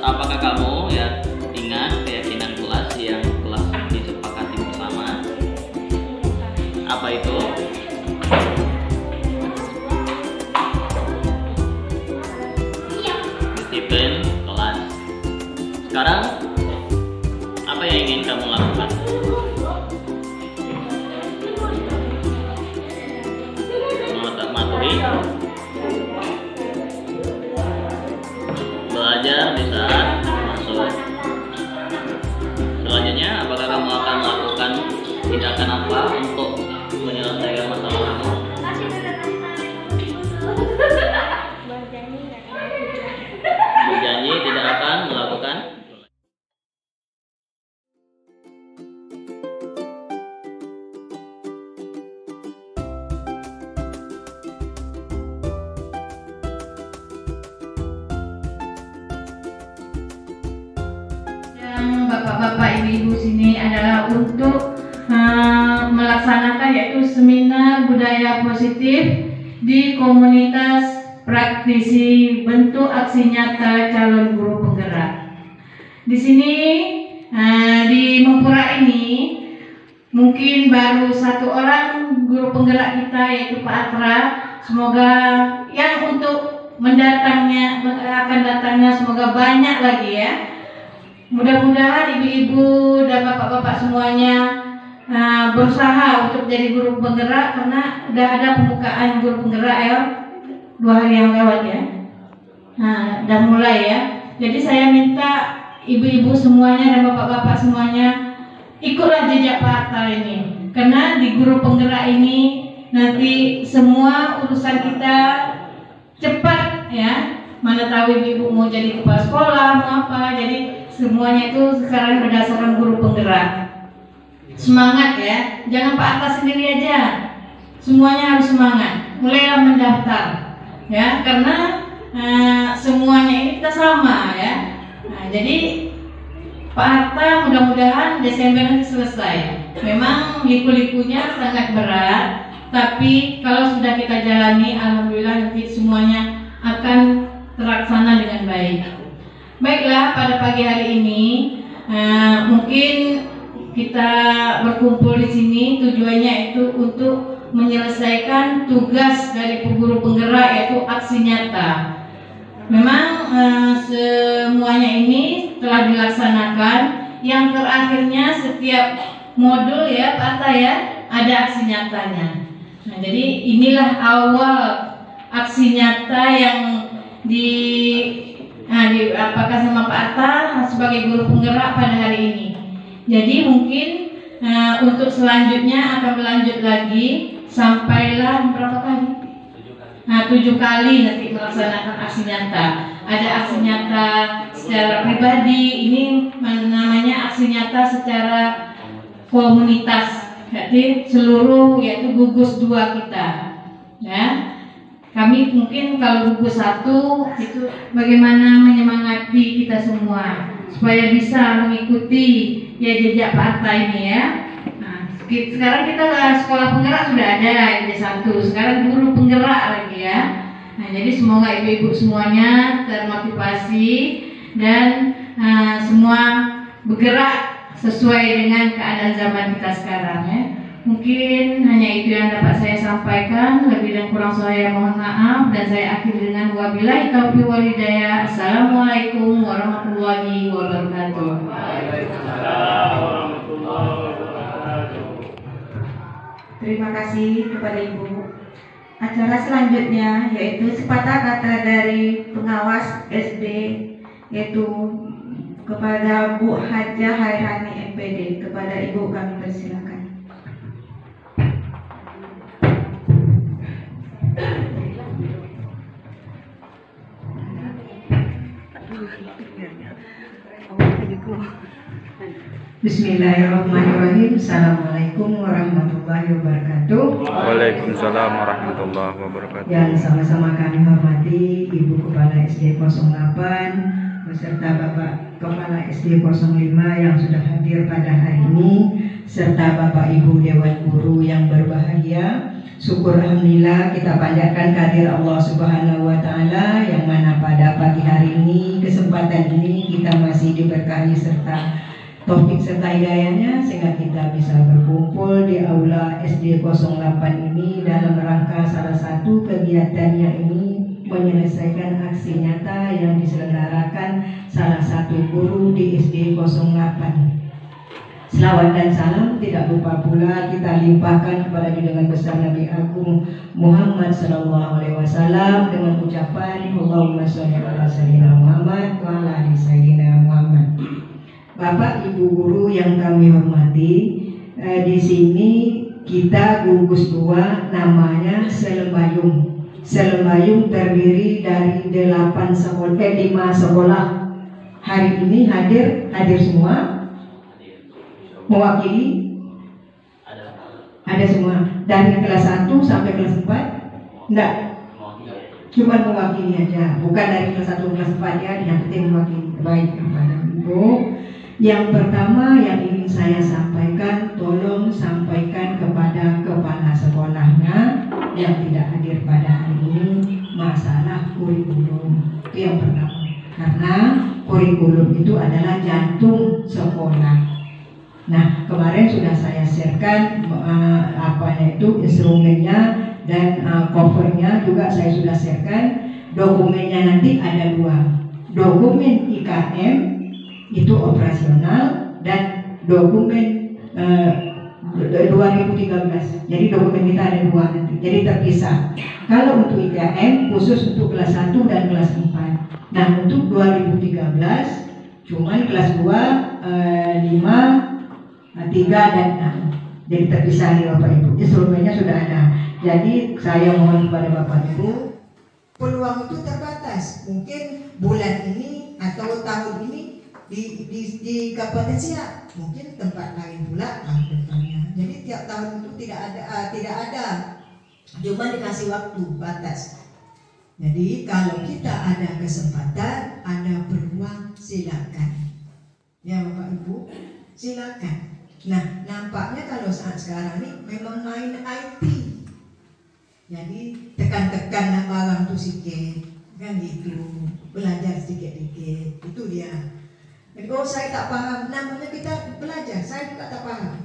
Apakah kamu ya ingat keyakinan kelas yang telah disepakati bersama? Apa itu? Disiplin kelas. Sekarang apa yang ingin kamu lakukan? Mematuhi belajar di saat masuk. Selanjutnya, apakah kamu akan melakukan tindakan apa untuk menyelesaikan masalah kamu? Berjanji tidak akan melakukan. Bapak-bapak, ibu-ibu sini adalah untuk melaksanakan yaitu seminar budaya positif di komunitas praktisi bentuk aksi nyata calon guru penggerak. Di sini di Mempura ini mungkin baru satu orang guru penggerak kita yaitu Pak Atra. Semoga yang untuk mendatangnya akan datangnya semoga banyak lagi ya. Mudah-mudahan ibu-ibu dan bapak-bapak semuanya berusaha untuk jadi guru penggerak, karena udah ada pembukaan guru penggerak ya 2 hari yang lewat ya. Udah mulai ya. Jadi saya minta ibu-ibu semuanya dan bapak-bapak semuanya ikutlah jejak Pak Atra ini, karena di guru penggerak ini nanti semua urusan kita cepat ya. Mana tahu ibu-ibu mau jadi kepala sekolah mau apa, jadi semuanya itu sekarang berdasarkan guru penggerak. Semangat ya, jangan Pak Atra sendiri aja, semuanya harus semangat. Mulailah mendaftar ya, karena semuanya ini kita sama ya. Jadi Pak Atra mudah-mudahan Desember nanti selesai. Memang liku-likunya sangat berat, tapi kalau sudah kita jalani, alhamdulillah nanti semuanya akan terlaksana dengan baik. Baiklah, pada pagi hari ini mungkin kita berkumpul di sini tujuannya itu untuk menyelesaikan tugas dari guru penggerak yaitu aksi nyata. Memang semuanya ini telah dilaksanakan. Yang terakhirnya setiap modul ya Pak Atra ya ada aksi nyatanya. Nah, jadi inilah awal aksi nyata yang diapakan sama Pak Atra sebagai guru penggerak pada hari ini. Jadi mungkin untuk selanjutnya akan berlanjut lagi sampailah berapa 7 kali nanti melaksanakan aksi nyata. Ada aksi nyata secara pribadi, ini namanya aksi nyata secara komunitas, jadi seluruh yaitu gugus 2 kita, ya. Kami mungkin kalau gugus 1 itu bagaimana menyemangati kita semua supaya bisa mengikuti ya jejak partai ini ya. Nah, sekarang kita sekolah penggerak sudah ada SD1, sekarang guru penggerak lagi ya. Nah, jadi semoga ibu-ibu semuanya termotivasi dan semua bergerak sesuai dengan keadaan zaman kita sekarang ya. Mungkin hanya itu yang dapat saya sampaikan. Lebih dan kurang saya mohon maaf, dan saya akhiri dengan wabillahi taufiq wal hidayah. Assalamualaikum warahmatullahi wabarakatuh. Terima kasih kepada Ibu. Acara selanjutnya yaitu sepatah kata dari pengawas SD, yaitu kepada Bu Hajah Hairani MPD. Kepada Ibu kami persilakan. Bismillahirrahmanirrahim. Assalamualaikum warahmatullahi wabarakatuh. Waalaikumsalam warahmatullahi wabarakatuh. Yang sama-sama kami hormati Ibu Kepala SD 08 beserta Bapak Kepala SD 05 yang sudah hadir pada hari ini, serta Bapak Ibu Dewan Guru yang berbahagia. Syukur alhamdulillah kita panjatkan kehadirat Allah Subhanahu wa taala yang mana pada pagi hari ini, kesempatan ini kita masih diberkahi serta taufik serta hidayahnya sehingga kita bisa berkumpul di aula SD 08 ini dalam rangka salah satu kegiatan yang ini menyelesaikan aksi nyata yang diselenggarakan salah satu guru di SD 08. Selawat dan salam tidak lupa pula kita limpahkan kepada junjungan besar Nabi Agung Muhammad sallallahu alaihi wasallam dengan ucapan Allahumma shalli ala sayyidina Muhammad wa ala ali sayyidina Muhammad. Bapak Ibu guru yang kami hormati, di sini kita gugus 2 namanya Selembayung. Selembayung terdiri dari 5 sekolah. Hari ini hadir semua. Mewakili ada semua dari kelas 1 sampai kelas 4. Enggak, cuma mewakili aja, bukan dari kelas 1 kelas 4 ya, yang penting mewakili. Baik kepada Ibu, yang pertama yang ingin saya sampaikan, tolong sampaikan kepada kepala sekolahnya yang tidak hadir pada hari ini masalah kurikulum. Itu yang pertama, karena kurikulum itu adalah jantung sekolah. Nah, kemarin sudah saya sharekan instrumennya dan covernya juga saya sudah sharekan. Dokumennya nanti ada 2, dokumen IKM itu operasional dan dokumen 2013. Jadi dokumen kita ada 2 nanti, jadi terpisah. Kalau untuk IKM khusus untuk kelas 1 dan kelas 4. Nah, untuk 2013 cuman kelas 2, 5, 3 dan 6. Jadi terpisah nih Bapak Ibu. Instrumennya sudah ada. Jadi saya mohon kepada Bapak Ibu, peluang itu terbatas. Mungkin bulan ini atau tahun ini di Kabupaten Siak, mungkin tempat lain pula tahun depannya. Jadi tiap tahun itu tidak ada. Cuma dikasih waktu batas. Jadi kalau kita ada kesempatan, ada peluang, silakan. Ya Bapak Ibu, silakan. Nah, nampaknya kalau saat sekarang ini memang main IT. Jadi tekan-tekan barang tuh sikit, kan gitu. Belajar sedikit-sedikit, itu dia. Jadi kalau saya tak paham, namanya kita belajar, saya juga tak paham.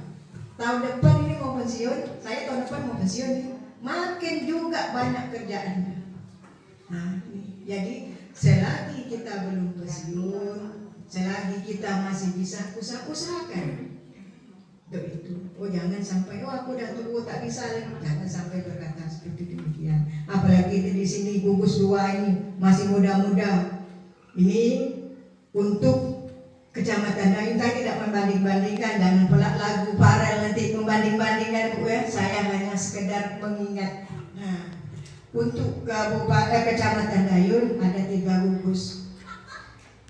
Tahun depan ini mau pensiun, saya tahun depan mau pensiun nih. Makin juga banyak kerjaannya. Nah, jadi selagi kita belum pensiun, selagi kita masih bisa usahakan. Itu. Oh jangan sampai aku udah tua tak bisa lagi. Jangan sampai berkata seperti demikian. Apalagi di sini gugus 2 ini masih muda-muda. Ini untuk kecamatan lain. Saya tidak membanding-bandingkan, jangan pula lagu Farel nanti membanding-bandingkan Bu ya. Saya hanya sekedar mengingat. Nah, Untuk Kecamatan Dayun ada 3 gugus.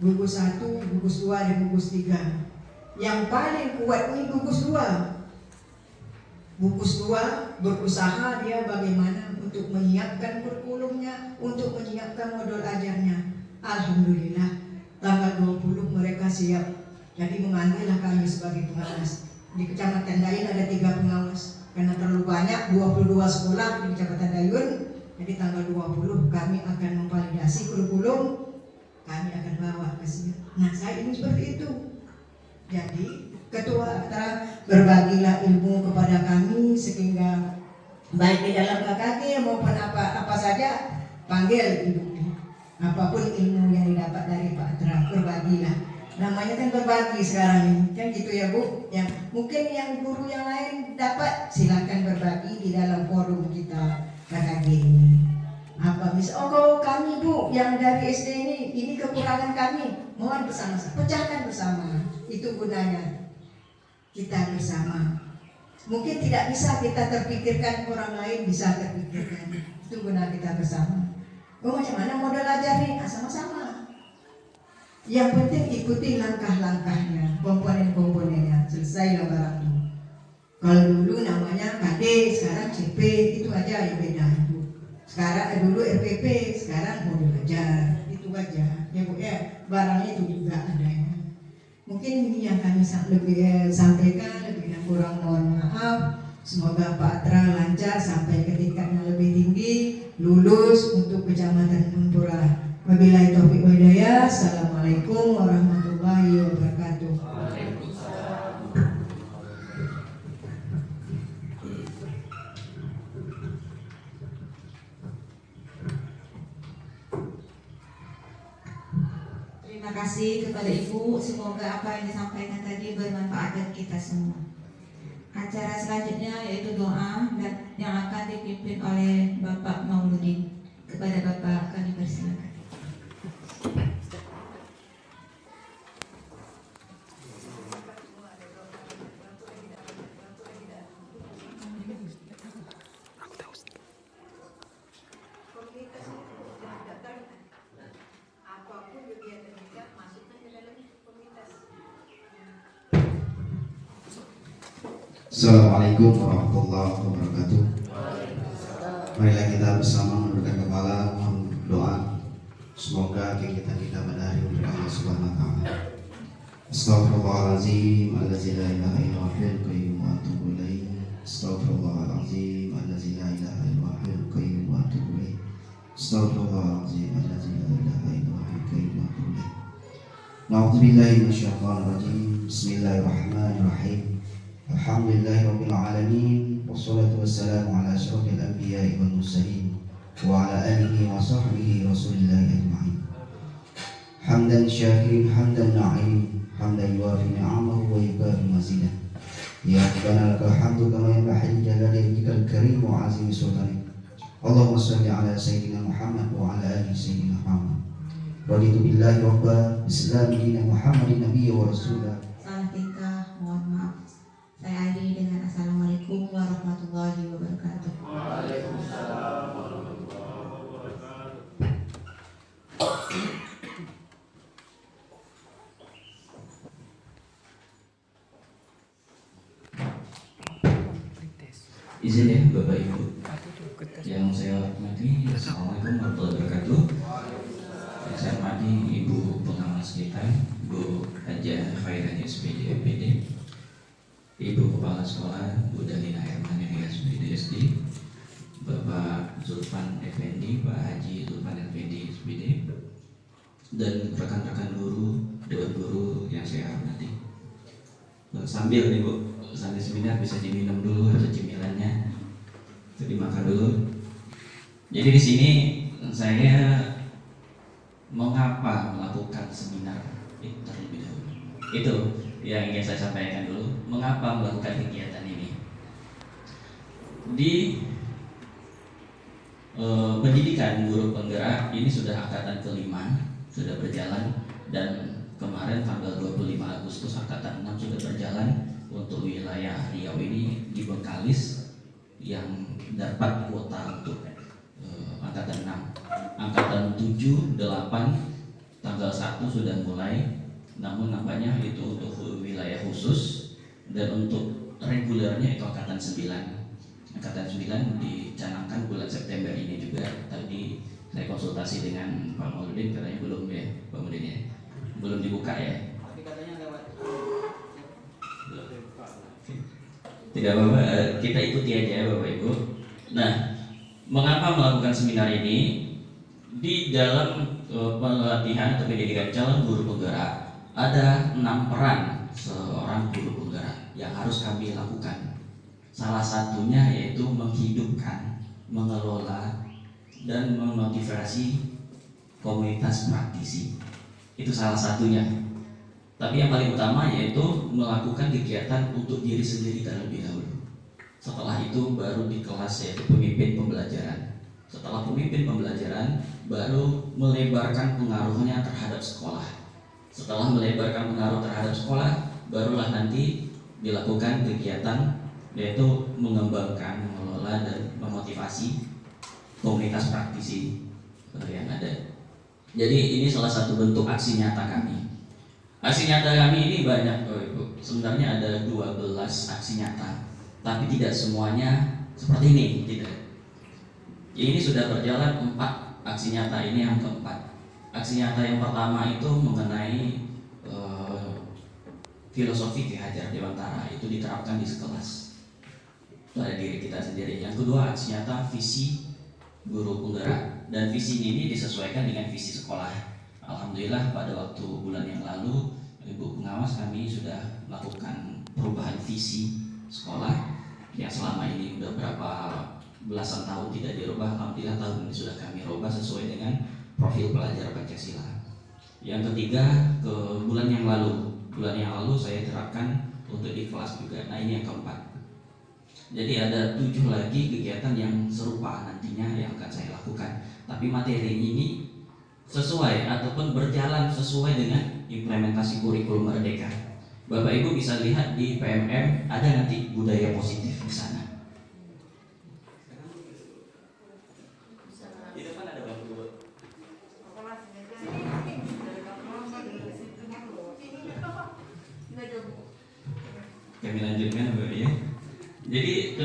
Gugus 1, gugus 2, dan gugus 3. Yang paling kuat ini gugus 2. Gugus 2 berusaha dia bagaimana untuk menyiapkan kurikulumnya, untuk menyiapkan modul ajarnya. Alhamdulillah tanggal 20 mereka siap. Jadi memanggillah kami sebagai pengawas. Di Kecamatan Dayun ada 3 pengawas. Karena terlalu banyak 22 sekolah di Kecamatan Dayun. Jadi tanggal 20 kami akan memvalidasi kurikulum, kami akan bawa ke sini. Nah, saya ini seperti itu. Jadi ketua berbagilah ilmu kepada kami sehingga baik di dalam KKG maupun apa saja panggil ibu. Apapun ilmu yang didapat dari Pak Atra, berbagilah. Namanya kan berbagi sekarang ini, kan gitu ya Bu. Yang mungkin yang guru yang lain dapat, silakan berbagi di dalam forum kita KKG ini. Apa bisa? Oh kalau kami Bu yang dari SD ini kekurangan kami, mohon bersama-sama, pecahkan bersama. Itu gunanya kita bersama. Mungkin tidak bisa kita terpikirkan, orang lain bisa terpikirkan. Itu guna kita bersama. Oh macam mana model ajar nih? Sama-sama. Yang penting ikuti langkah-langkahnya, komponen-komponennya, selesailah barangnya. Kalau dulu namanya KD, sekarang CP, itu aja yang beda Bu. Sekarang dulu RPP, sekarang modul ajar, itu aja. Ya Bu ya, barangnya itu juga adanya. Mungkin ini yang kami lebih sampaikan, lebih dan kurang mohon maaf. Semoga Pak Atra lancar sampai ke tingkatnya lebih tinggi, lulus untuk Kecamatan Mempura. Wabillahi taufiq wal hidayah. Assalamualaikum warahmatullahi wabarakatuh. Terima kasih kepada Ibu. Semoga apa yang disampaikan tadi bermanfaat bagi kita semua. Acara selanjutnya yaitu doa dan yang akan dipimpin oleh Bapak Mauludin. Kepada Bapak kami persilakan. Assalamualaikum warahmatullahi wabarakatuh. Marilah kita bersama menundukkan kepala, mohon doa. Semoga kegiatan kita pada hari ini Allah Subhanahu wa taala. Astaghfirullahalazim allazi la ilaha illa huwal qayyum wa atubu ilaih. Astaghfirullahalazim allazi la ilaha illa huwal qayyum wa atubu ilaih. Astaghfirullahalazim allazi la ilaha illa huwal qayyum wa atubu ilaih. Na'udzubillahi minasyaitonir rajim. Bismillahirrahmanirrahim. Alhamdulillahirabbil alamin wassalatu wassalamu ala asyrofil anbiya'i wal mursalin wa ala alihi wa sahbihi rasulillahi ajma'in. Hamdan syakirin hamdan na'im hamdan yuwafi ni'amahu wa yukafi mazidah. Ya Rabbana lakal hamdu kama yanbaghi li jalali wajhikal karim wa 'azimi sultanik. Allahumma shalli ala sayyidina Muhammad wa ala ali sayyidina Muhammad. Raditu billahi rabba Islam dina Muhammadin nabiyya wa rasulah. Salah tingkah, mohon maaf. Saya akhiri dengan Assalamualaikum warahmatullahi wabarakatuh. Waalaikumsalam warahmatullahi wabarakatuh. Izin ya Bapak Ibu yang saya hormati, Assalamualaikum warahmatullahi wabarakatuh. Yang saya hormati Ibu pengawas kita, Bu Hajah Khairani SPD MPD, Ibu Kepala Sekolah Bu Dalina Hermani SPD SD, Bapak Zulfan Effendi, Pak Haji Zulfan Effendi SPD, dan rekan-rekan guru, dewan guru yang saya hormati. Sambil nih Bu, sambil seminar bisa diminum dulu atau cemilannya, itu dimakan dulu. Jadi di sini saya mengapa melakukan seminar terlebih dahulu. Itu yang ingin saya sampaikan dulu. Mengapa melakukan kegiatan ini? Di pendidikan guru penggerak ini sudah angkatan kelima, sudah berjalan, dan kemarin tanggal 25 Agustus angkatan 6 sudah berjalan untuk wilayah Riau ini di Bengkalis yang dapat kuota untuk berjalan 7, 8, tanggal 1 sudah mulai. Namun nampaknya itu untuk wilayah khusus, dan untuk regulernya itu angkatan 9. Angkatan 9 dicanangkan bulan September ini juga. Tadi saya konsultasi dengan Pak Mauludin, katanya belum ya, Pak Mauludin ya, belum dibuka ya. Tapi katanya lewat. Tidak apa-apa, kita ikuti aja Bapak Ibu. Nah, mengapa melakukan seminar ini? Di dalam pelatihan atau pendidikan calon guru penggerak ada 6 peran seorang guru penggerak yang harus kami lakukan. Salah satunya yaitu menghidupkan, mengelola, dan memotivasi komunitas praktisi. Itu salah satunya. Tapi yang paling utama yaitu melakukan kegiatan untuk diri sendiri terlebih dahulu. Setelah itu baru di kelas yaitu pemimpin pembelajaran. Setelah pemimpin pembelajaran baru melebarkan pengaruhnya terhadap sekolah. Setelah melebarkan pengaruh terhadap sekolah, barulah nanti dilakukan kegiatan yaitu mengembangkan, mengelola, dan memotivasi komunitas praktisi yang ada. Jadi ini salah satu bentuk aksi nyata kami. Aksi nyata kami ini banyak, Ibu. Sebenarnya ada 12 aksi nyata, tapi tidak semuanya seperti ini, tidak. Ini sudah berjalan 4 aksi nyata, ini yang keempat. Aksi nyata yang pertama itu mengenai filosofi Ki Hajar Dewantara, itu diterapkan di sekelas pada diri kita sendiri. Yang kedua, aksi nyata visi guru penggerak, dan visi ini disesuaikan dengan visi sekolah. Alhamdulillah pada waktu bulan yang lalu Ibu pengawas kami sudah melakukan perubahan visi sekolah yang selama ini sudah berapa belasan tahun tidak dirubah. Alhamdulillah tahun ini sudah kami rubah sesuai dengan profil pelajar Pancasila. Yang ketiga, ke bulan yang lalu saya terapkan untuk di kelas juga. Nah ini yang keempat. Jadi ada 7 lagi kegiatan yang serupa nantinya yang akan saya lakukan. Tapi materi ini sesuai ataupun berjalan sesuai dengan implementasi kurikulum Merdeka. Bapak Ibu bisa lihat di PMM ada nanti budaya positif di sana. Di depan ada Bapak Ibu. Kami lanjutkan Bapak ya. Jadi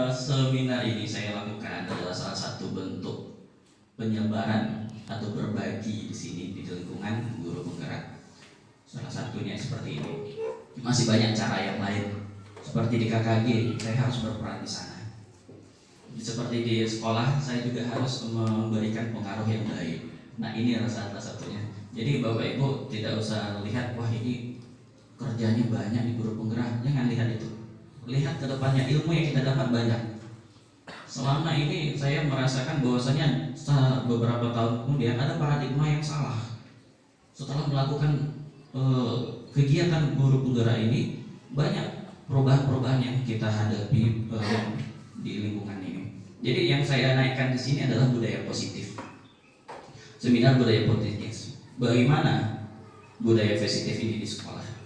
seminar ini saya lakukan adalah salah satu bentuk penyebaran atau berbagi di sini di lingkungan guru penggerak. Salah satunya seperti ini. Masih banyak cara yang lain. Seperti di KKG, saya harus berperan di sana. Seperti di sekolah, saya juga harus memberikan pengaruh yang baik. Nah ini salah satunya. Jadi Bapak Ibu tidak usah lihat, wah ini kerjanya banyak di guru penggerak. Jangan lihat itu. Lihat ke depannya, ilmu yang kita dapat banyak. Selama ini saya merasakan bahwasanya beberapa tahun kemudian ada paradigma yang salah. Setelah melakukan kegiatan guru penggerak ini, banyak perubahan-perubahan yang kita hadapi di lingkungan ini. Jadi yang saya naikkan di sini adalah budaya positif. Seminar budaya positif. Bagaimana budaya positif ini di sekolah?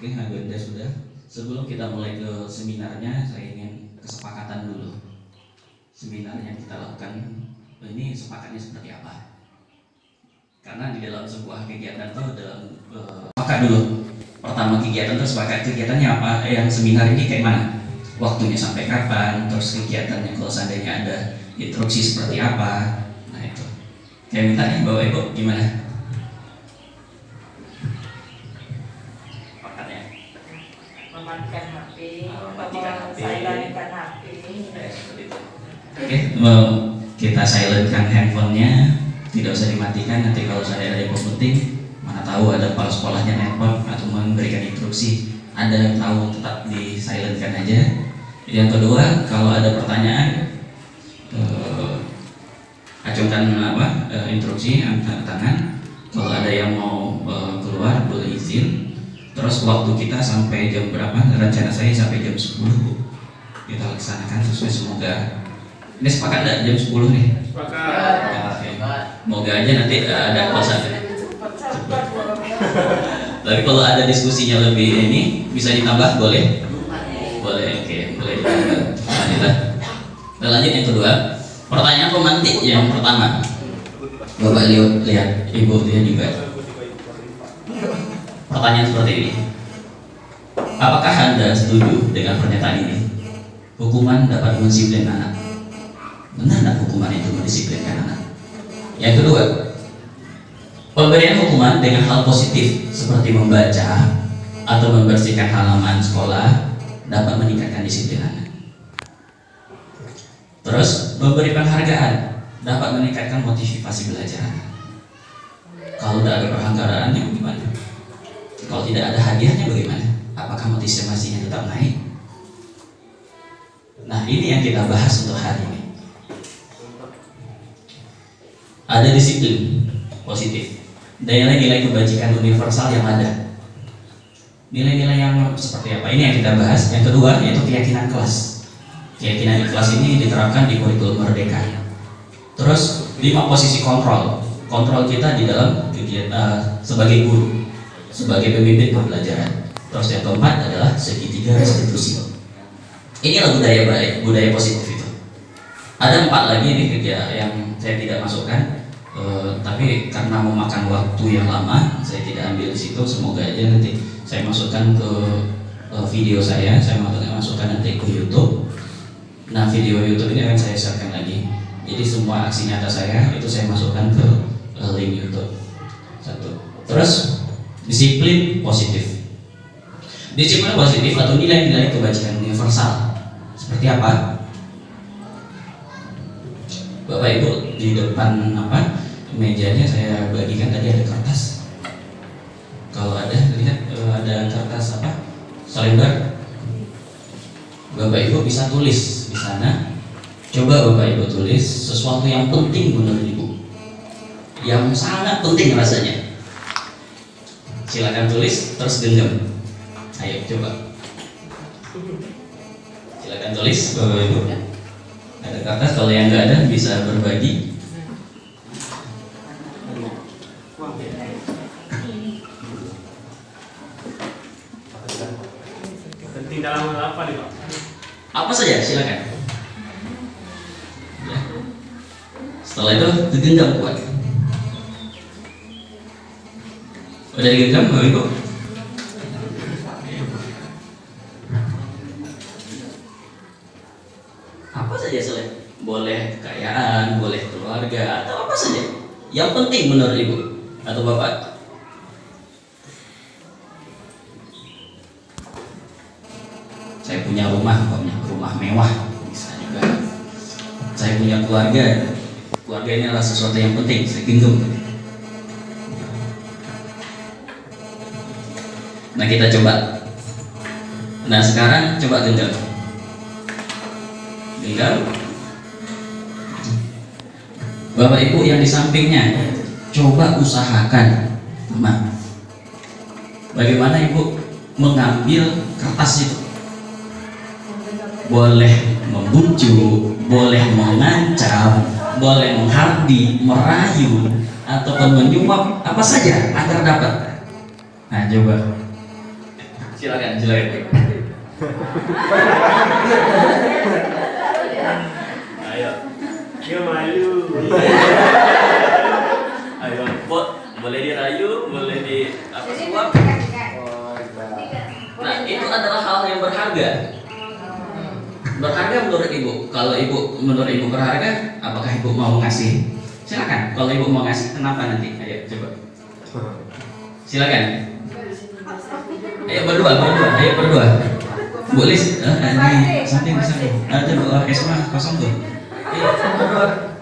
Oke, agenda sudah. Sebelum kita mulai ke seminarnya, saya ingin kesepakatan dulu. Seminar yang kita lakukan ini sepakatnya seperti apa? Karena di dalam sebuah kegiatan itu dalam sepakat dulu. Pertama kegiatan itu sepakat kegiatannya apa? Yang seminar ini kayak mana? Waktunya sampai kapan? Terus kegiatannya kalau seandainya ada instruksi seperti apa? Nah itu. Saya minta nih Bapak Ibu gimana? Mematikan HP, mematikan HP. silentkan HP. Oke, kita silentkan handphonenya, tidak usah dimatikan. Nanti kalau saya ada yang penting, mana tahu ada kepala sekolahnya nelpon atau memberikan instruksi, ada yang tahu, tetap di silentkan aja. Yang kedua, kalau ada pertanyaan, acungkan instruksi, angkat tangan. Kalau ada yang mau keluar, boleh izin. Terus waktu kita sampai jam berapa? Rencana saya sampai jam 10 kita laksanakan sesuai, semoga. Ini sepakat enggak jam 10 nih? Sepakat. Semoga aja nanti ada kosan. Tapi kalau ada diskusinya lebih ini bisa ditambah boleh? Boleh, oke, boleh ditambah. Alhamdulillah. Kita lanjut yang kedua. Pertanyaan pemantik yang pertama. Bapak lihat, Ibu lihat juga. Pertanyaan seperti ini. Apakah Anda setuju dengan pernyataan ini? Hukuman dapat mendisiplin anak. Benar tidak hukuman itu mendisiplinkan anak? Yang kedua, pemberian hukuman dengan hal positif seperti membaca atau membersihkan halaman sekolah dapat meningkatkan disiplin anak. Terus, memberi penghargaan dapat meningkatkan motivasi belajar anak. Kalau tidak ada penghargaannya bagaimana? Kalau tidak ada hadiahnya bagaimana? Apakah motivasinya tetap naik? Nah, ini yang kita bahas untuk hari ini. Ada disiplin positif, nilai-nilai kebajikan universal yang ada. Nilai-nilai yang seperti apa? Ini yang kita bahas. Yang kedua yaitu keyakinan kelas. Keyakinan kelas ini diterapkan di kurikulum Merdeka. Terus 5 posisi kontrol. Kontrol kita di dalam kegiatan sebagai guru, sebagai pemimpin pembelajaran. Terus yang keempat adalah segitiga restitusi. Inilah budaya baik, budaya positif itu. Ada 4 lagi nih yang saya tidak masukkan, tapi karena memakan waktu yang lama, saya tidak ambil di situ. Semoga aja nanti saya masukkan ke video saya masukkan nanti ke YouTube. Nah, video YouTube ini akan saya sharekan lagi. Jadi semua aksi nyata saya itu saya masukkan ke link YouTube. Satu. Terus disiplin positif. Disiplin positif atau nilai-nilai kebajikan universal. Seperti apa? Bapak Ibu di depan mejanya saya bagikan tadi ada kertas. Kalau ada lihat ada kertas selembar. Bapak Ibu bisa tulis di sana. Coba Bapak Ibu tulis sesuatu yang penting menurut Ibu, yang sangat penting rasanya. Silakan tulis terus genggam. Ayo coba. Silakan tulis Bapak Ibu. Ada kertas, kalau yang nggak ada bisa berbagi. Penting dalam hal apa nih Pak? Apa saja silakan. Ya. Setelah itu digenggam kuat. Udah digenggam Bapak Ibu? Apa saja selain boleh kekayaan, boleh keluarga, atau apa saja yang penting menurut Ibu atau Bapak. Saya punya rumah mewah, bisa juga. Saya punya keluarga ini adalah sesuatu yang penting, saya genggam. Nah, kita coba. Nah, sekarang coba genggam. Bapak Ibu yang di sampingnya, coba usahakan bagaimana Ibu mengambil kertas itu. Boleh membujuk, boleh mengancam, boleh menghardi, merayu, ataupun menyuap, apa saja agar dapat. Nah, coba. Silakan. Ayo maju. Ayo, boleh dirayu, boleh suap. Nah, itu adalah hal yang berharga. Berharga menurut Ibu. Kalau menurut Ibu berharga, apakah Ibu mau ngasih? Silakan. Kalau Ibu mau ngasih, kenapa nanti? Ayo coba. Silakan. Ayo berdua. Bu Lis, ini samping. Ada doa Esma kosong tuh. Ayo berdua.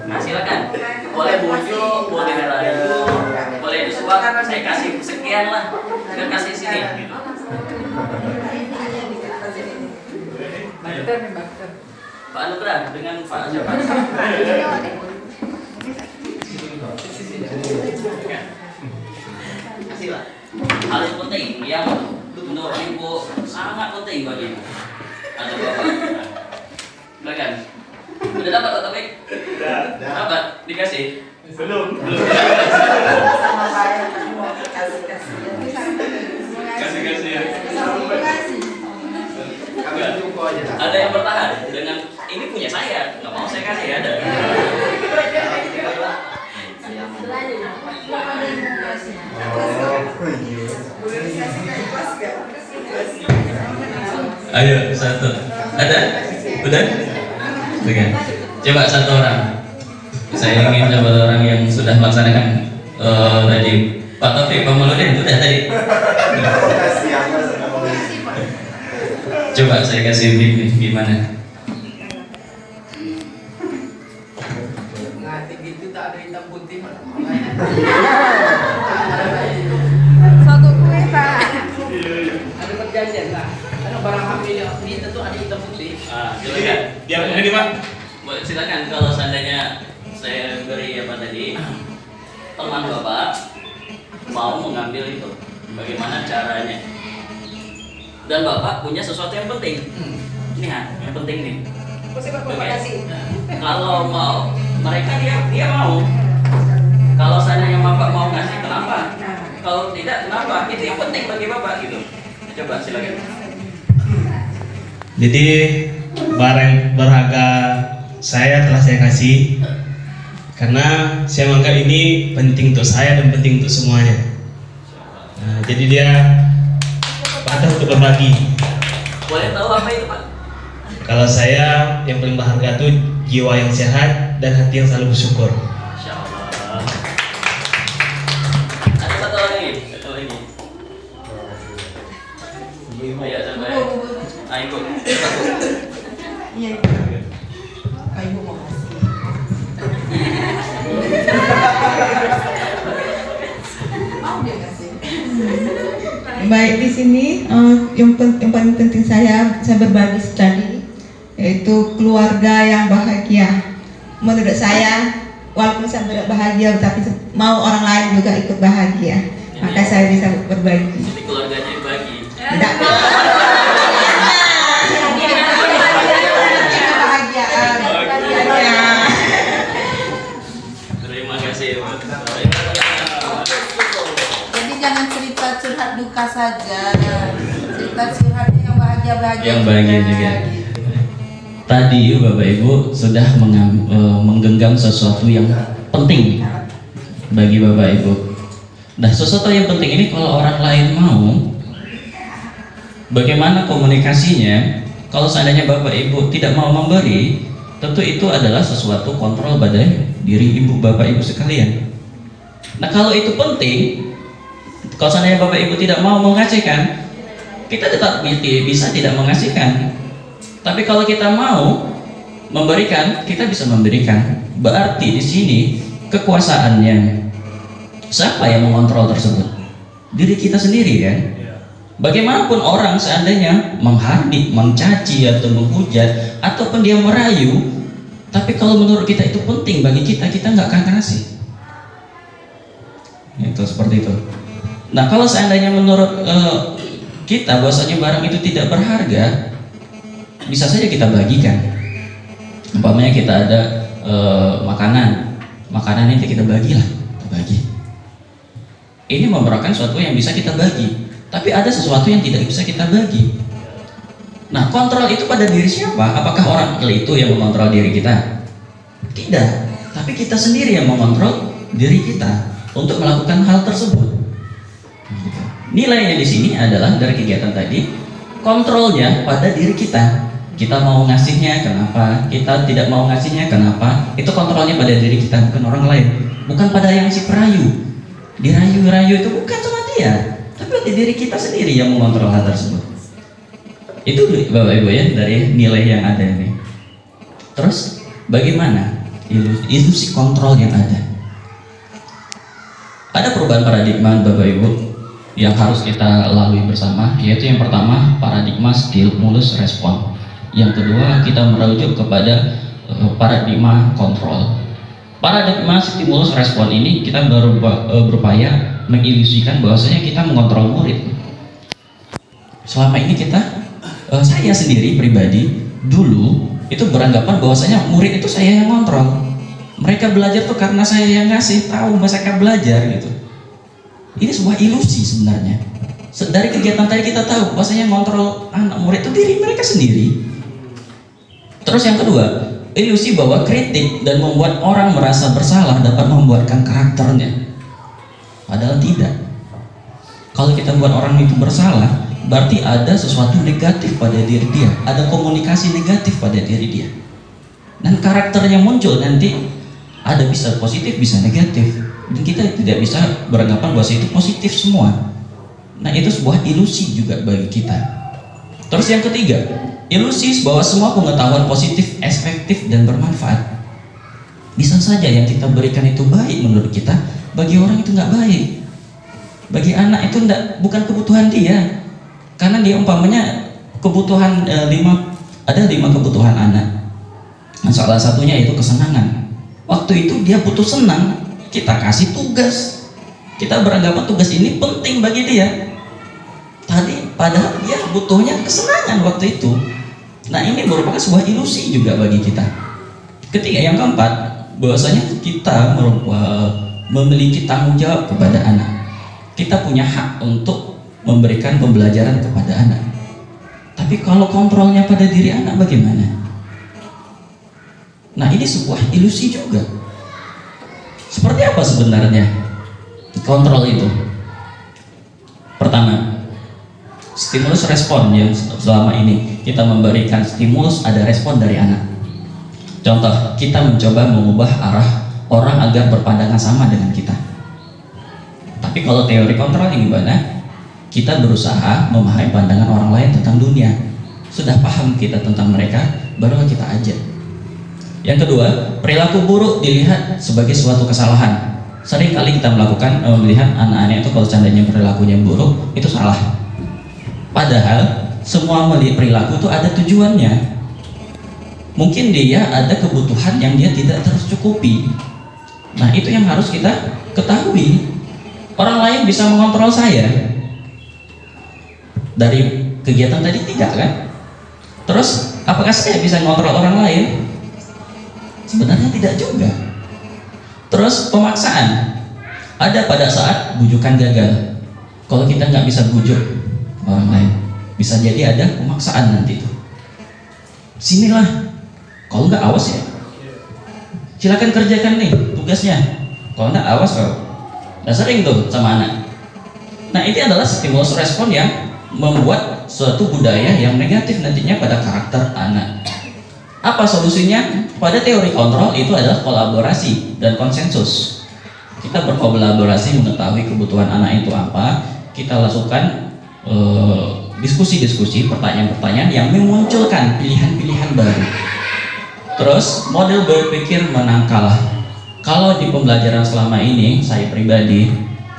Nah, silakan. Boleh bujuk, boleh rayu, boleh disuap. Saya kasih sekian lah. Saya kasih sini. Gitu. Pak Anugrah dengan Pak siapa? Kasihlah. Hal yang penting yang menurut Ibu sangat penting bagi Ibu. Ada Bapak. Silakan. Udah dapat topik? Udah. Dapat? Dikasih? Belum. Sama saya mau kasih-kasih. Kasih ya. Kami jumpa aja. Ada yang bertahan dengan ini punya saya, nggak mau saya kasih ada. Ayo satu. Ada? Udah? Oke. Coba satu orang. Saya ingin coba orang yang sudah melaksanakan tadi. Pak Taufik, Pak Mauludin udah tadi. Coba saya kasih brief nih, gimana? Ngatik gitu tak ada hitam putih. Satu kue Pak. Ada perjanjian lah. Karena barang hamil ini tentu ada hitam putih. Silakan. Dia ini Pak. Silakan kalau seandainya saya beri apa tadi, teman Bapak mau mengambil itu, bagaimana caranya? Dan Bapak punya sesuatu yang penting. Ini ya, yang penting nih. Oke. Kalau mau, mereka dia mau. Kalau seandainya Bapak mau ngasih, kenapa? Kalau tidak, kenapa? Itu yang penting bagi Bapak gitu. Coba silakan. Jadi barang berharga saya telah saya kasih karena saya menganggap ini penting untuk saya dan penting untuk semuanya. Nah, jadi dia patah untuk berbagi. Boleh tahu apa itu Pak? Kalau saya yang paling berharga itu jiwa yang sehat dan hati yang selalu bersyukur. Masya Allah. Ada satu lagi, satu lagi. Ayo sampai. Ayo. Iya. Pak Ibu mau kasih. Mau dia kasih. Baik, di sini yang paling penting saya berbagi tadi yaitu keluarga yang bahagia. Menurut saya, walaupun saya tidak bahagia, tapi mau orang lain juga ikut bahagia, maka saya bisa berbagi. Jadi keluarganya yang bagi. Tidak. Terima kasih Pak. Jadi jangan cerita curhat duka saja. Cerita curhatnya yang bahagia-bahagia. Yang bahagia juga. Gitu. Tadi Bapak Ibu sudah menggenggam sesuatu yang penting bagi Bapak Ibu. Nah, sesuatu yang penting ini kalau orang lain mau, bagaimana komunikasinya? Kalau seandainya Bapak Ibu tidak mau memberi, tentu itu adalah sesuatu kontrol pada diri Ibu Bapak Ibu sekalian. Nah, kalau itu penting, kalau seandainya Bapak Ibu tidak mau mengasihkan, kita tetap bisa tidak mengasihkan. Tapi kalau kita mau memberikan, kita bisa memberikan. Berarti di sini kekuasaannya siapa yang mengontrol tersebut? Diri kita sendiri kan? Bagaimanapun orang seandainya menghardik, mencaci atau menghujat ataupun dia merayu, tapi kalau menurut kita itu penting bagi kita, kita nggak akan kasih. Itu seperti itu. Nah, kalau seandainya menurut kita bahwasanya barang itu tidak berharga, bisa saja kita bagikan. Umpamanya kita ada makanan itu kita bagilah, kita bagi. Ini merupakan sesuatu yang bisa kita bagi. Tapi ada sesuatu yang tidak bisa kita bagi. Nah, kontrol itu pada diri siapa? Apakah orang itu yang mengontrol diri kita? Tidak. Tapi kita sendiri yang mengontrol diri kita untuk melakukan hal tersebut. Nilainya di sini adalah dari kegiatan tadi, kontrolnya pada diri kita. Kita mau ngasihnya kenapa? Kita tidak mau ngasihnya kenapa? Itu kontrolnya pada diri kita, bukan orang lain. Bukan pada yang si perayu. Dirayu-rayu itu bukan sama dia, tapi di diri kita sendiri yang mengontrol hal tersebut. Itu Bapak Ibu ya, dari nilai yang ada ini. Terus bagaimana ilusi kontrol yang ada? Ada perubahan paradigma Bapak Ibu yang harus kita lalui bersama, yaitu yang pertama paradigma stimulus respon. Yang kedua kita merujuk kepada paradigma kontrol. Paradigma stimulus respon ini kita berupaya mengilusikan bahwasanya kita mengontrol murid. Selama ini kita, saya sendiri pribadi dulu itu beranggapan bahwasanya murid itu saya yang kontrol. Mereka belajar tuh karena saya yang ngasih tahu mereka belajar gitu. Ini sebuah ilusi sebenarnya. Dari kegiatan tadi kita tahu bahwasanya kontrol anak murid itu diri mereka sendiri. Terus yang kedua, ilusi bahwa kritik dan membuat orang merasa bersalah dapat membuatkan karakternya. Padahal tidak. Kalau kita buat orang itu bersalah, berarti ada sesuatu negatif pada diri dia, ada komunikasi negatif pada diri dia, dan karakternya muncul nanti. Ada bisa positif, bisa negatif, dan kita tidak bisa beranggapan bahwa itu positif semua. Nah, itu sebuah ilusi juga bagi kita. Terus yang ketiga, ilusi bahwa semua pengetahuan positif, efektif, dan bermanfaat. Bisa saja yang kita berikan itu baik menurut kita, bagi orang itu nggak baik. Bagi anak itu bukan kebutuhan dia, karena dia umpamanya kebutuhan ada 5 kebutuhan anak. Nah, salah satunya itu kesenangan. Waktu itu dia butuh senang, kita kasih tugas, kita beranggapan tugas ini penting bagi dia. Tadi padahal dia butuhnya kesenangan waktu itu. Nah, ini merupakan sebuah ilusi juga bagi kita. Ketiga, yang keempat, bahwasanya kita memiliki tanggung jawab kepada anak. Kita punya hak untuk memberikan pembelajaran kepada anak. Tapi kalau kontrolnya pada diri anak bagaimana? Nah, ini sebuah ilusi juga. Seperti apa sebenarnya kontrol itu? Pertama, stimulus respon yang selama ini kita memberikan stimulus, ada respon dari anak. Contoh, kita mencoba mengubah arah orang agar berpandangan sama dengan kita. Tapi kalau teori kontrol ini gimana? Kita berusaha memahami pandangan orang lain tentang dunia. Sudah paham kita tentang mereka, baru kita ajak. Yang kedua, perilaku buruk dilihat sebagai suatu kesalahan. Sering kali kita melihat anak-anak itu kalau seandainya perilakunya buruk, itu salah. Padahal semua perilaku itu ada tujuannya. Mungkin dia ada kebutuhan yang dia tidak tercukupi. Nah, itu yang harus kita ketahui. Orang lain bisa mengontrol saya dari kegiatan tadi, tidak kan? Terus apakah saya bisa mengontrol orang lain? Sebenarnya tidak juga. Terus pemaksaan ada pada saat bujukan gagal. Kalau kita nggak bisa bujuk orang lain, bisa jadi ada pemaksaan nanti itu. Sinilah, kalau nggak awas ya, silakan kerjakan nih tugasnya. Kalau nggak awas kau. Nah, sering tuh sama anak. Nah, ini adalah stimulus respon yang membuat suatu budaya yang negatif nantinya pada karakter anak. Apa solusinya? Pada teori kontrol itu adalah kolaborasi dan konsensus. Kita berkolaborasi mengetahui kebutuhan anak itu apa. Kita lakukan diskusi-diskusi, pertanyaan-pertanyaan yang memunculkan pilihan-pilihan baru. Terus model berpikir menang kalah. Kalau di pembelajaran selama ini, saya pribadi,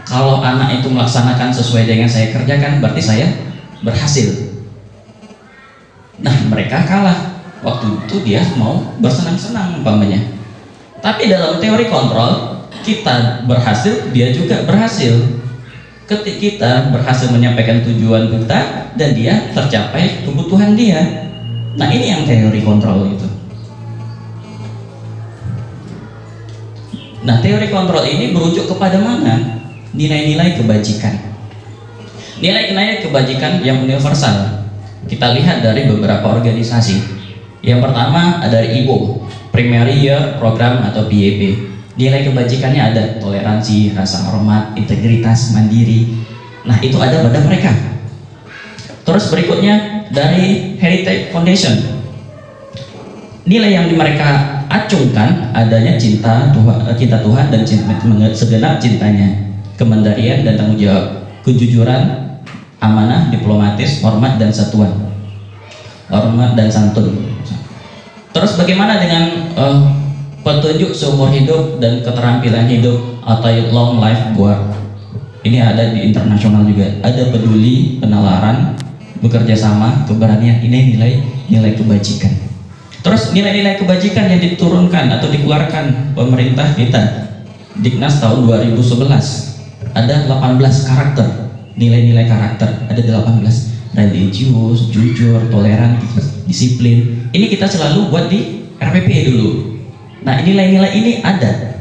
kalau anak itu melaksanakan sesuai dengan saya kerjakan, berarti saya berhasil. Nah, mereka kalah. Waktu itu dia mau bersenang-senang umpamanya. Tapi dalam teori kontrol, kita berhasil, dia juga berhasil. Ketika kita berhasil menyampaikan tujuan kita dan dia tercapai kebutuhan dia. Nah, ini yang teori kontrol itu. Nah, teori kontrol ini merujuk kepada mana? Nilai-nilai kebajikan. Nilai-nilai kebajikan yang universal. Kita lihat dari beberapa organisasi. Yang pertama ada dari IPO, Primary Year Program atau PYP. Nilai kebajikannya ada toleransi, rasa hormat, integritas, mandiri. Nah, itu ada pada mereka. Terus berikutnya dari Heritage Foundation. Nilai yang mereka acungkan adanya cinta Tuhan dan segenap cintanya, kemandirian dan tanggung jawab, kejujuran, amanah, diplomatis, hormat dan satuan, hormat dan santun. Terus bagaimana dengan petunjuk seumur hidup dan keterampilan hidup atau long life work? Ini ada di internasional juga. Ada peduli, penalaran, bekerja sama, keberanian. Ini nilai kebajikan. Terus nilai-nilai kebajikan yang diturunkan atau dikeluarkan pemerintah kita, Diknas tahun 2011, ada 18 karakter, nilai-nilai karakter, ada 18. religius, jujur, toleran, disiplin. Ini kita selalu buat di RPP dulu. Nah, nilai-nilai ini ada.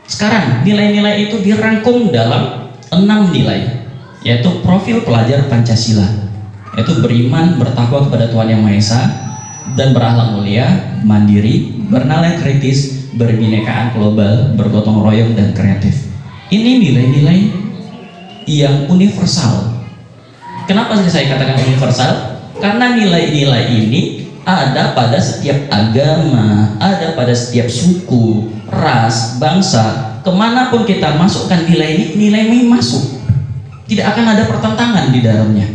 Sekarang nilai-nilai itu dirangkum dalam 6 nilai, yaitu profil pelajar Pancasila, yaitu beriman, bertakwa kepada Tuhan Yang Maha Esa, dan berakhlak mulia, mandiri, bernalar kritis, berbinekaan global, bergotong royong, dan kreatif. Ini nilai-nilai yang universal. Kenapa saya katakan universal? Karena nilai-nilai ini ada pada setiap agama, ada pada setiap suku, ras, bangsa. Kemanapun kita masukkan nilai ini, nilai ini masuk. Tidak akan ada pertentangan di dalamnya.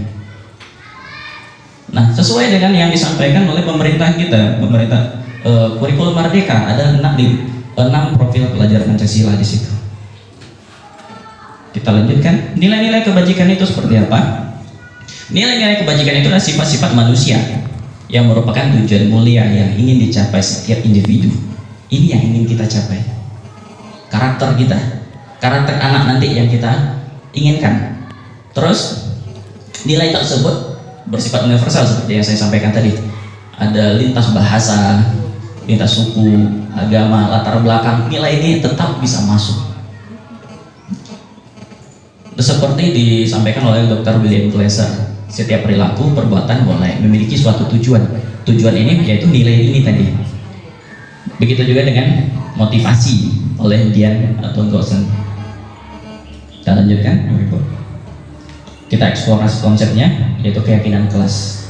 Nah, sesuai dengan yang disampaikan oleh pemerintah kita, pemerintah kurikulum Merdeka, ada 6 profil pelajar Pancasila di situ. Kita lanjutkan. Nilai-nilai kebajikan itu seperti apa? Nilai-nilai kebajikan itu adalah sifat-sifat manusia yang merupakan tujuan mulia yang ingin dicapai setiap individu. Ini yang ingin kita capai. Karakter kita, karakter anak nanti yang kita inginkan. Terus nilai tersebut bersifat universal seperti yang saya sampaikan tadi. Ada lintas bahasa, lintas suku, agama, latar belakang. Nilai ini tetap bisa masuk. Seperti disampaikan oleh Dr. William Glasser, setiap perilaku perbuatan boleh memiliki suatu tujuan. Tujuan ini yaitu nilai ini tadi. Begitu juga dengan motivasi oleh Dian atau Gosen. Kita lanjutkan, kita eksplorasi konsepnya, yaitu keyakinan kelas.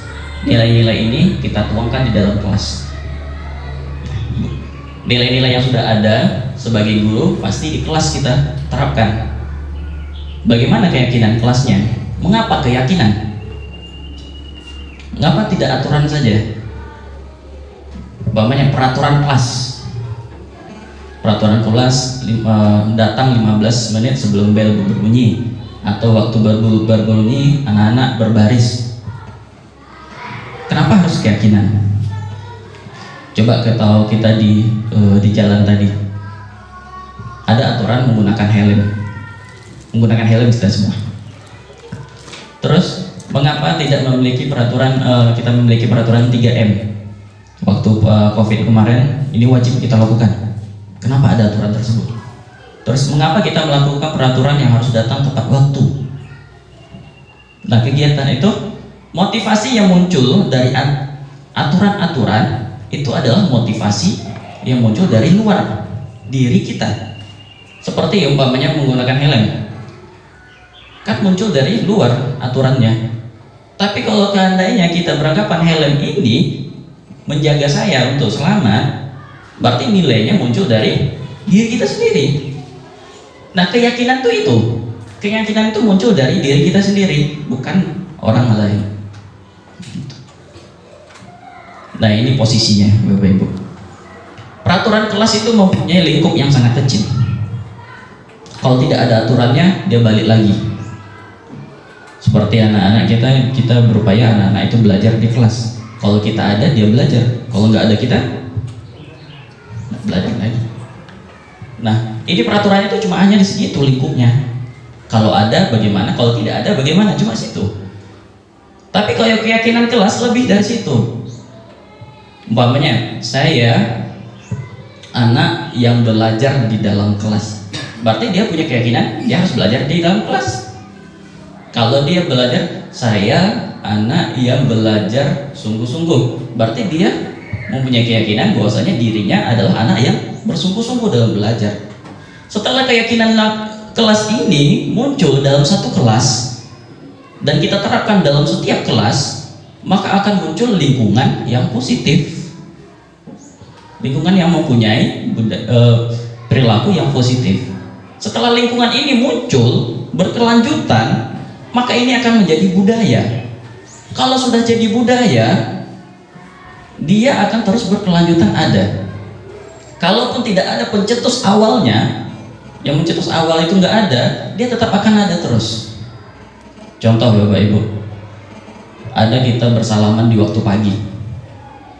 Nilai-nilai ini kita tuangkan di dalam kelas. Nilai-nilai yang sudah ada sebagai guru pasti di kelas kita terapkan. Bagaimana keyakinan kelasnya? Mengapa keyakinan? Mengapa tidak aturan saja? Umpamanya peraturan kelas. Peraturan kelas datang 15 menit sebelum bel berbunyi, atau waktu berbunyi anak-anak berbaris. Kenapa harus keyakinan? Coba ketahui kita di jalan tadi. Ada aturan menggunakan helm. Menggunakan helm kita semua. Terus mengapa tidak memiliki peraturan, kita memiliki peraturan 3M? Waktu COVID kemarin ini wajib kita lakukan. Kenapa ada aturan tersebut? Terus mengapa kita melakukan peraturan yang harus datang tepat waktu? Nah, kegiatan itu, motivasi yang muncul dari aturan-aturan itu adalah motivasi yang muncul dari luar diri kita. Seperti umpamanya menggunakan helm, kan muncul dari luar aturannya. Tapi kalau seandainya kita beranggapan helm ini menjaga saya untuk selamat, berarti nilainya muncul dari diri kita sendiri. Nah, keyakinan itu keyakinan itu muncul dari diri kita sendiri, bukan orang lain. Nah, ini posisinya Bapak Ibu. Peraturan kelas itu mempunyai lingkup yang sangat kecil. Kalau tidak ada aturannya, dia balik lagi. Seperti anak-anak kita berupaya anak-anak itu belajar di kelas. Kalau kita ada, dia belajar. Kalau nggak ada kita, belajar lagi. Nah, ini peraturan itu cuma hanya di segitu lingkupnya. Kalau ada bagaimana, kalau tidak ada bagaimana, cuma situ. Tapi kalau keyakinan kelas lebih dari situ. Umpamanya saya anak yang belajar di dalam kelas, berarti dia punya keyakinan dia harus belajar di dalam kelas. Kalau dia belajar, saya anak yang belajar sungguh-sungguh, berarti dia mempunyai keyakinan bahwasanya dirinya adalah anak yang bersungguh-sungguh dalam belajar. Setelah keyakinan kelas ini muncul dalam satu kelas dan kita terapkan dalam setiap kelas, maka akan muncul lingkungan yang positif, lingkungan yang mempunyai perilaku yang positif. Setelah lingkungan ini muncul berkelanjutan, maka ini akan menjadi budaya. Kalau sudah jadi budaya, dia akan terus berkelanjutan ada. Kalaupun tidak ada pencetus awalnya, yang mencetus awal itu nggak ada, dia tetap akan ada terus. Contoh Bapak Ibu, ada kita bersalaman di waktu pagi.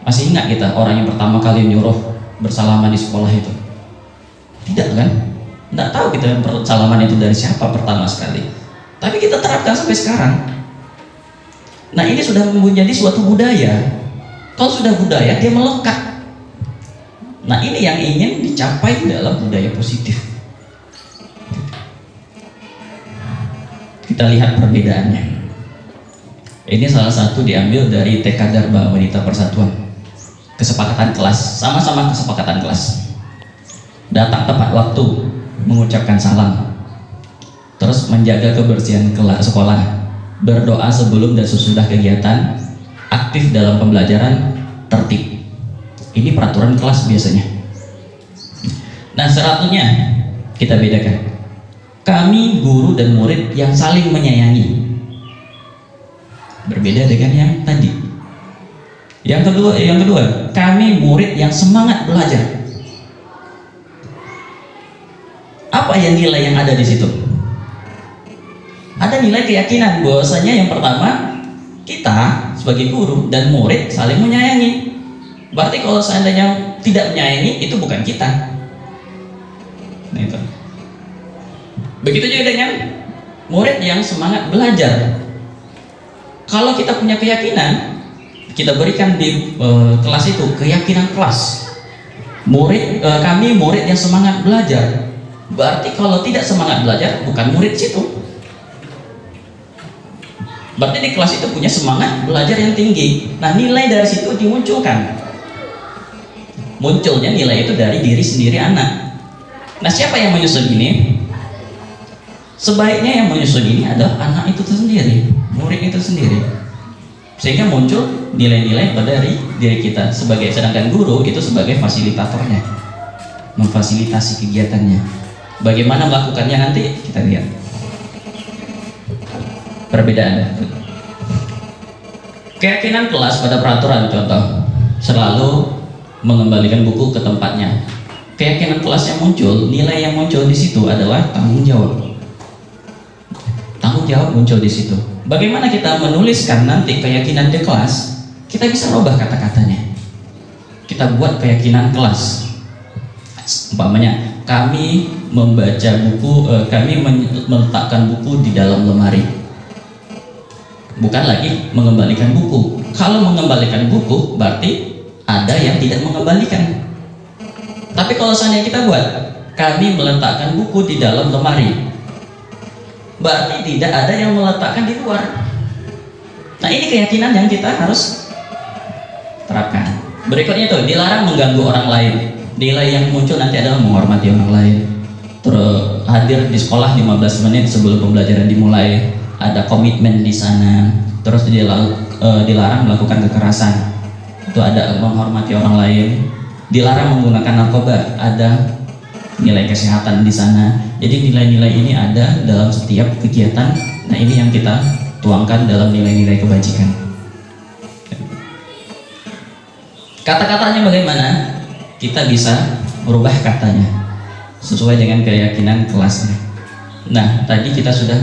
Masih ingat kita orang yang pertama kali nyuruh bersalaman di sekolah itu? Tidak kan? Nggak tahu kita bersalaman itu dari siapa pertama sekali. Tapi kita terapkan sampai sekarang. Nah ini sudah menjadi suatu budaya. Kalau sudah budaya dia melekat. Nah ini yang ingin dicapai dalam budaya positif. Kita lihat perbedaannya. Ini salah satu diambil dari TK Darba Wanita Persatuan. Kesepakatan kelas, sama-sama kesepakatan kelas. Datang tepat waktu, mengucapkan salam. Terus menjaga kebersihan kelas sekolah, berdoa sebelum dan sesudah kegiatan, aktif dalam pembelajaran, tertib. Ini peraturan kelas biasanya. Nah syaratnya kita bedakan. Kami guru dan murid yang saling menyayangi. Berbeda dengan yang tadi. Yang kedua, kami murid yang semangat belajar. Apa ya nilai yang ada di situ? Ada nilai keyakinan bahwasanya yang pertama, kita sebagai guru dan murid saling menyayangi. Berarti kalau seandainya tidak menyayangi, itu bukan kita. Nah itu. Begitu juga dengan murid yang semangat belajar. Kalau kita punya keyakinan, kita berikan di kelas itu keyakinan kelas. Kami murid yang semangat belajar. Berarti kalau tidak semangat belajar, bukan murid situ. Berarti di kelas itu punya semangat belajar yang tinggi. Nah nilai dari situ dimunculkan. Munculnya nilai itu dari diri sendiri anak. Nah siapa yang menyusun ini? Sebaiknya yang menyusun ini adalah anak itu sendiri, murid itu sendiri, sehingga muncul nilai-nilai dari diri kita sebagai, sedangkan guru itu sebagai fasilitatornya, memfasilitasi kegiatannya. Bagaimana melakukannya nanti kita lihat perbedaan. Keyakinan kelas pada peraturan contoh selalu mengembalikan buku ke tempatnya. Keyakinan kelas yang muncul, nilai yang muncul di situ adalah tanggung jawab. Tanggung jawab muncul di situ. Bagaimana kita menuliskan nanti keyakinan di kelas? Kita bisa rubah kata-katanya. Kita buat keyakinan kelas. Umpamanya, kami membaca buku, kami meletakkan buku di dalam lemari. Bukan lagi mengembalikan buku. Kalau mengembalikan buku, berarti ada yang tidak mengembalikan. Tapi kalau seandainya kita buat, kami meletakkan buku di dalam lemari, berarti tidak ada yang meletakkan di luar. Nah ini keyakinan yang kita harus terapkan. Berikutnya itu dilarang mengganggu orang lain. Nilai yang muncul nanti adalah menghormati orang lain. Terus hadir di sekolah 15 menit sebelum pembelajaran dimulai. Ada komitmen di sana. Terus dilarang melakukan kekerasan. Itu ada menghormati orang lain. Dilarang menggunakan narkoba. Ada nilai kesehatan di sana. Jadi nilai-nilai ini ada dalam setiap kegiatan. Nah ini yang kita tuangkan dalam nilai-nilai kebajikan. Kata-katanya bagaimana? Kita bisa merubah katanya sesuai dengan keyakinan kelasnya. Nah tadi kita sudah